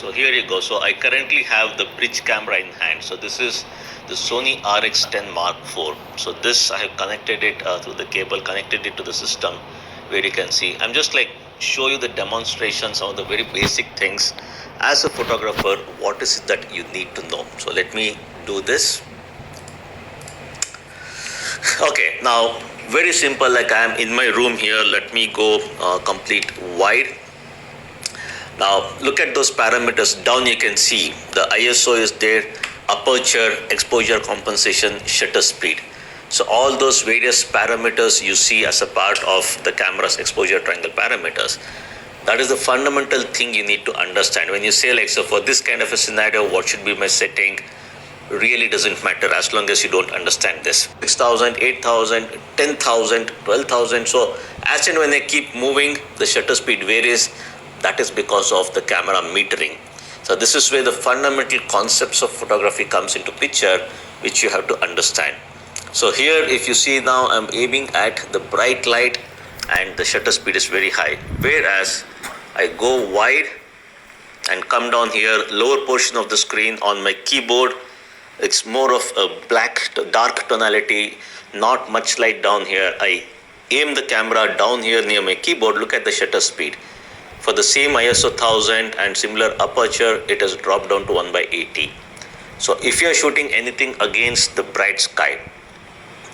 So here you go. So I currently have the bridge camera in hand. So this is the Sony RX10 Mark IV. So this I have connected it through the cable, connected it to the system, where you can see. I'm just like show you the demonstration, some of the very basic things. As a photographer, what is it that you need to know? So let me do this. Okay, now very simple, like I am in my room here. Let me go complete wide. Now look at those parameters. Down you can see the ISO is there, aperture, exposure compensation, shutter speed. So all those various parameters you see as a part of the camera's exposure triangle parameters. That is the fundamental thing you need to understand. When you say like, so for this kind of a scenario, what should be my setting? Really doesn't matter as long as you don't understand this. 6,000, 8,000, 10,000, 12,000. So as and when I keep moving, the shutter speed varies. That is because of the camera metering. So this is where the fundamental concepts of photography comes into picture, which you have to understand. So here, if you see now, I'm aiming at the bright light and the shutter speed is very high. Whereas I go wide and come down here, lower portion of the screen on my keyboard, it's more of a black, dark tonality, not much light down here. I aim the camera down here near my keyboard, look at the shutter speed. For the same ISO 1000 and similar aperture, it has dropped down to 1/80. So if you are shooting anything against the bright sky,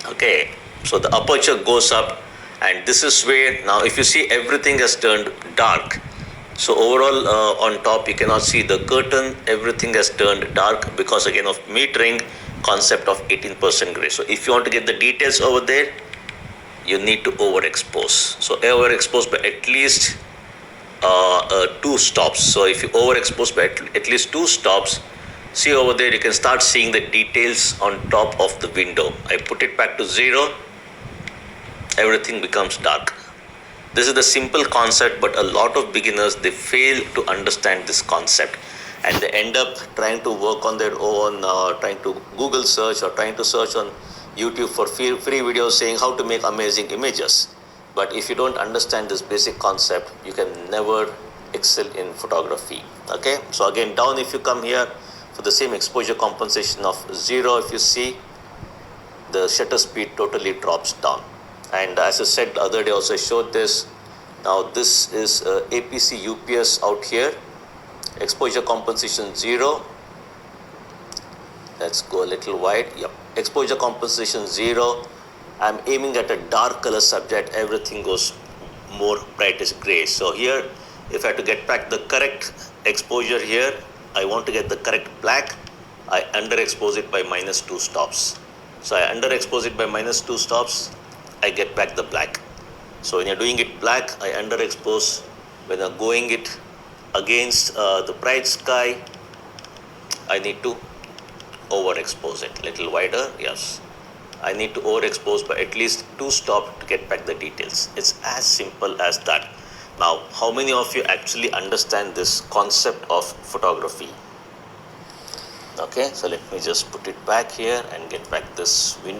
okay, so the aperture goes up, and this is where now if you see everything has turned dark. So overall on top you cannot see the curtain, everything has turned dark because again of metering concept of 18% gray. So if you want to get the details over there, you need to overexpose. So overexpose by at least 2 stops. So if you overexpose by at least 2 stops, see over there you can start seeing the details on top of the window. I put it back to 0, everything becomes dark. This is the simple concept, but a lot of beginners, they fail to understand this concept and they end up trying to work on their own, trying to Google search or trying to search on YouTube for free videos saying how to make amazing images. But if you don't understand this basic concept, you can never excel in photography. Okay, so again down, if you come here for the same exposure compensation of 0, if you see, the shutter speed totally drops down. And as I said the other day also, I showed this. Now this is APC UPS out here, exposure compensation 0. Let's go a little wide. Yep, exposure compensation 0. I'm aiming at a dark color subject, everything goes more brightish gray. So here, if I have to get back the correct exposure here, I want to get the correct black, I underexpose it by -2 stops. So I underexpose it by -2 stops, I get back the black. So when you're doing it black, I underexpose. When I'm going it against the bright sky, I need to overexpose it. Little wider, yes. I need to overexpose by at least 2 stops to get back the details. It's as simple as that. Now, how many of you actually understand this concept of photography? Okay, so let me just put it back here and get back this window.